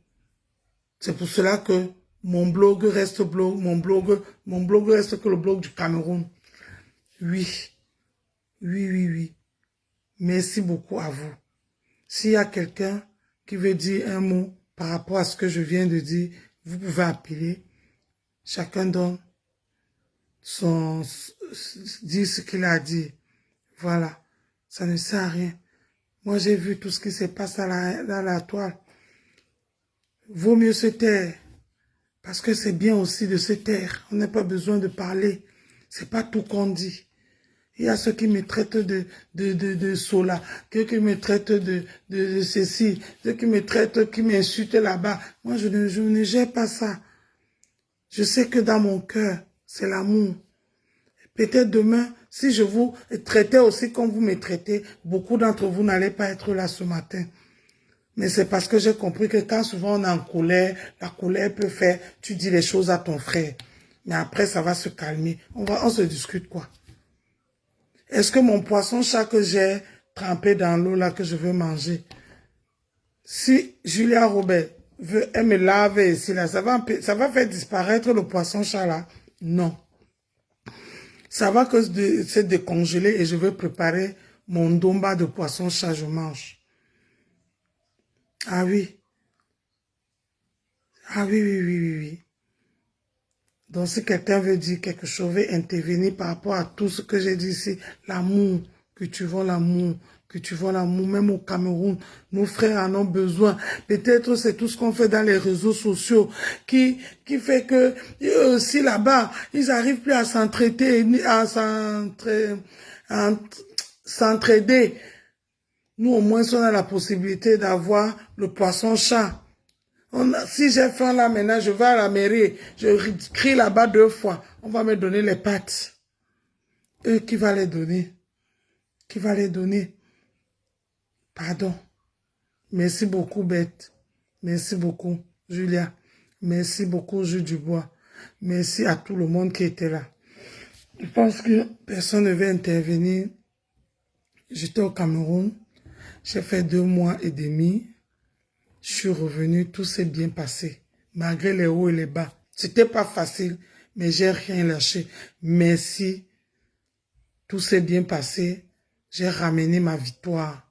A: C'est pour cela que mon blog reste blog, mon blog reste que le blog du Cameroun. Oui. Oui, oui, oui. Merci beaucoup à vous. S'il y a quelqu'un qui veut dire un mot par rapport à ce que je viens de dire, vous pouvez appeler. Chacun donne dit ce qu'il a dit. Voilà. Ça ne sert à rien. Moi, j'ai vu tout ce qui se passe dans la toile. Vaut mieux se taire. Parce que c'est bien aussi de se taire. On n'a pas besoin de parler. C'est pas tout qu'on dit. Il y a ceux qui me traitent de sola, ceux qui me traitent de ceci, ceux qui me traitent, qui m'insultent là-bas. Moi, je ne gère pas ça. Je sais que dans mon cœur, c'est l'amour. Peut-être demain, si je vous traitais aussi comme vous me traitez, beaucoup d'entre vous n'allez pas être là ce matin. Mais c'est parce que j'ai compris que quand souvent on est en colère, la colère peut faire, tu dis les choses à ton frère. Mais après, ça va se calmer. On se discute quoi. Est-ce que mon poisson-chat que j'ai trempé dans l'eau là que je veux manger, si Julia Robert veut, elle me lave ici là, ça va faire disparaître le poisson-chat là? Non. Ça va que se décongeler et je vais préparer mon domba de poisson-chat, je mange. Ah oui. Ah oui, oui, oui, oui, oui. Donc si quelqu'un veut dire quelque chose, veut intervenir par rapport à tout ce que j'ai dit ici, l'amour, cultivons l'amour, cultivons l'amour, même au Cameroun, nos frères en ont besoin. Peut-être c'est tout ce qu'on fait dans les réseaux sociaux qui fait que eux aussi là-bas, ils n'arrivent plus à s'entraider, s'entraider. Nous au moins on a la possibilité d'avoir le poisson-chat. Si j'ai faim là maintenant, je vais à la mairie, je crie là-bas 2 fois. On va me donner les pâtes. Eux, qui va les donner? Qui va les donner? Pardon. Merci beaucoup, Bette. Merci beaucoup, Julia. Merci beaucoup, Jules Dubois. Merci à tout le monde qui était là. Je pense que personne ne veut intervenir. J'étais au Cameroun. J'ai fait 2 mois et demi. Je suis revenu, tout s'est bien passé. Malgré les hauts et les bas. C'était pas facile, mais j'ai rien lâché. Merci. Tout s'est bien passé. J'ai ramené ma victoire.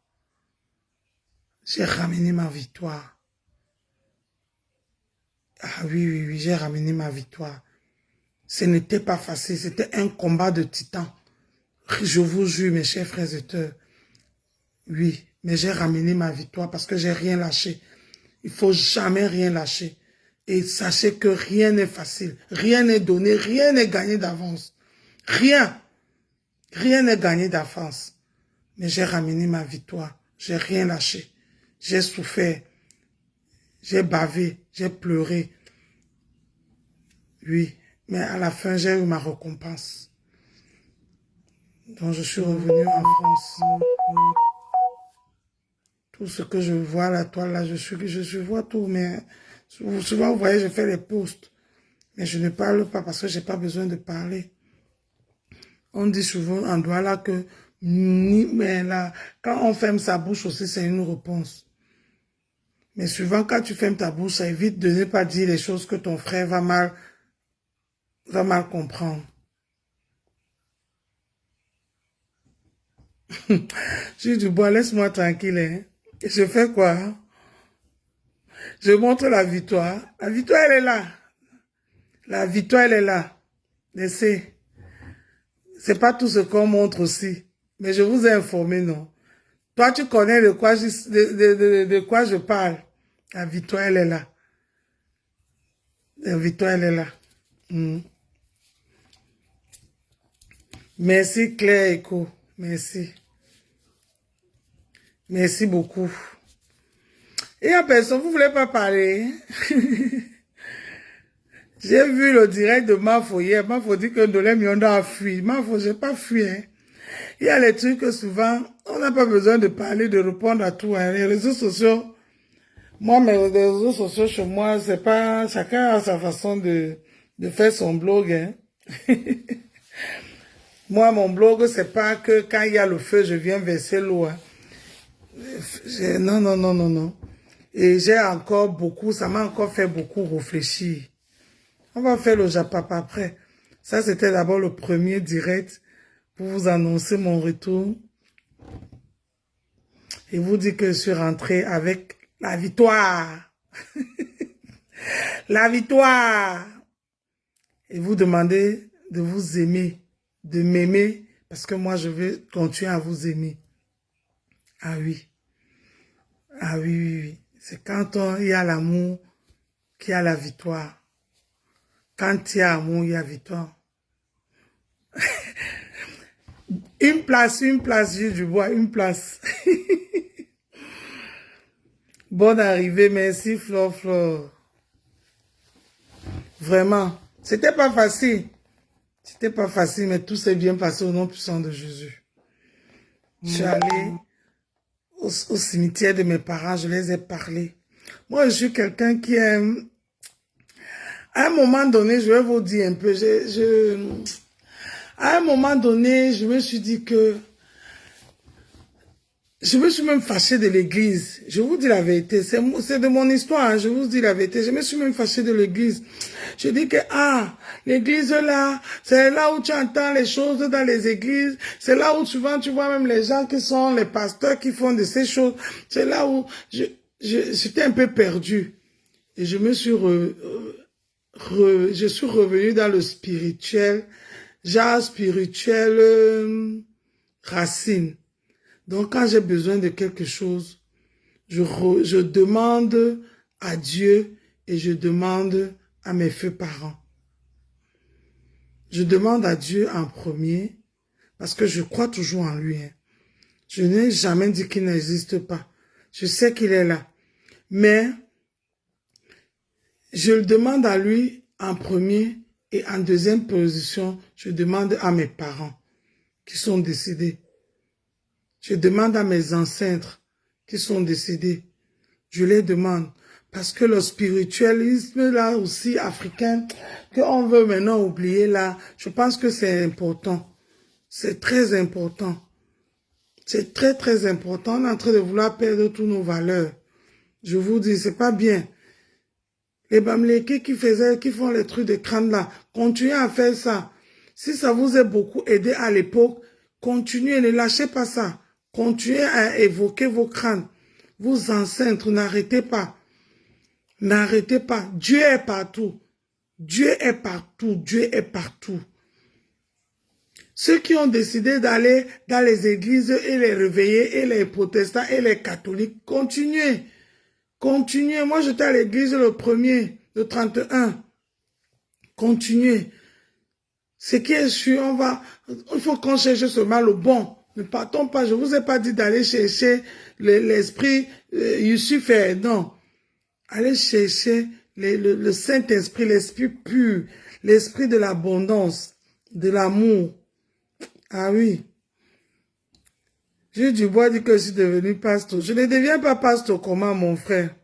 A: J'ai ramené ma victoire. Ah oui, oui, oui, j'ai ramené ma victoire. Ce n'était pas facile, c'était un combat de titans. Je vous jure, mes chers frères et sœurs. Oui, mais j'ai ramené ma victoire parce que j'ai rien lâché. Il faut jamais rien lâcher. Et sachez que rien n'est facile. Rien n'est donné, rien n'est gagné d'avance. Rien. Rien n'est gagné d'avance. Mais j'ai ramené ma victoire. J'ai rien lâché. J'ai souffert. J'ai bavé. J'ai pleuré. Oui. Mais à la fin, j'ai eu ma récompense. Donc je suis revenu en France. Tout ce que je vois, la toile là, je vois tout, mais souvent vous voyez, je fais les posts. Mais je ne parle pas parce que j'ai pas besoin de parler. On dit souvent en Douala que mais là, quand on ferme sa bouche aussi, c'est une réponse. Mais souvent, quand tu fermes ta bouche, ça évite de ne pas dire les choses que ton frère va mal comprendre. J'ai du bois, laisse-moi tranquille. Hein. Je fais quoi? Je montre la victoire. La victoire, elle est là. La victoire, elle est là. Laissez. C'est pas tout ce qu'on montre aussi. Mais je vous ai informé, non? Toi, tu connais de quoi je parle. La victoire, elle est là. La victoire, elle est là. Mm. Merci, Claire Echo. Merci. Merci beaucoup. Et à personne, vous voulez pas parler? J'ai vu le direct de Mafo hier. Mafo dit que Ndolé Mionda a fui. Mafo, j'ai pas fui. Hein. Il y a les trucs que souvent, on n'a pas besoin de parler, de répondre à tout. Hein. Les réseaux sociaux, moi, mes réseaux sociaux chez moi, c'est pas, chacun a sa façon de faire son blog. Hein. Moi, mon blog, c'est pas que quand il y a le feu, je viens verser l'eau. Hein. Non, non, non, non, non. Et j'ai encore beaucoup, ça m'a encore fait beaucoup réfléchir. On va faire le Japap après. Ça, c'était d'abord le premier direct pour vous annoncer mon retour. Et vous dire que je suis rentré avec la victoire. La victoire. Et vous demander de vous aimer, de m'aimer, parce que moi, je veux continuer à vous aimer. Ah oui. Ah oui, oui, oui. C'est quand il y a l'amour qu'il y a la victoire. Quand il y a amour, il y a victoire. Une place, Gilles Dubois, une place. Bonne arrivée, merci Flore, Flore. Vraiment, c'était pas facile. C'était pas facile, mais tout s'est bien passé au nom puissant de Jésus. Je suis allée au cimetière de mes parents, je les ai parlé. Moi, je suis quelqu'un qui aime... À un moment donné, je vais vous dire un peu, À un moment donné, je me suis dit que je me suis même fâchée de l'église. Je vous dis la vérité. C'est de mon histoire. Hein, je vous dis la vérité. Je me suis même fâchée de l'église. Je dis que, l'église là, c'est là où tu entends les choses dans les églises. C'est là où souvent tu vois même les gens qui sont les pasteurs qui font de ces choses. C'est là où j'étais un peu perdue. Et je me suis je suis revenue dans le spirituel, genre spirituel racine. Donc, quand j'ai besoin de quelque chose, je demande à Dieu et je demande à mes feux parents. Je demande à Dieu en premier parce que je crois toujours en lui. Hein. Je n'ai jamais dit qu'il n'existe pas. Je sais qu'il est là. Mais je le demande à lui en premier et en deuxième position, je demande à mes parents qui sont décédés. Je demande à mes ancêtres qui sont décédés. Je les demande. Parce que le spiritualisme, là aussi, africain, qu'on veut maintenant oublier, là, je pense que c'est important. C'est très important. C'est très, très important. On est en train de vouloir perdre toutes nos valeurs. Je vous dis, c'est pas bien. Les Bamlékés qui font les trucs de crâne là, continuez à faire ça. Si ça vous a beaucoup aidé à l'époque, continuez, ne lâchez pas ça. Continuez à évoquer vos crânes. Vos ancêtres, n'arrêtez pas. N'arrêtez pas. Dieu est partout. Dieu est partout. Dieu est partout. Ceux qui ont décidé d'aller dans les églises et les réveiller, et les protestants et les catholiques, continuez. Continuez. Moi, j'étais à l'église le 1er, le 31. Continuez. Ce qui est sûr, il faut qu'on cherche seulement le bon. Ne partons pas, je ne vous ai pas dit d'aller chercher l'esprit Lucifer, non. Allez chercher le Saint-Esprit, l'esprit pur, l'esprit de l'abondance, de l'amour. Ah oui. Jules Dubois dit que je suis devenu pasteur. Je ne deviens pas pasteur comment, mon frère?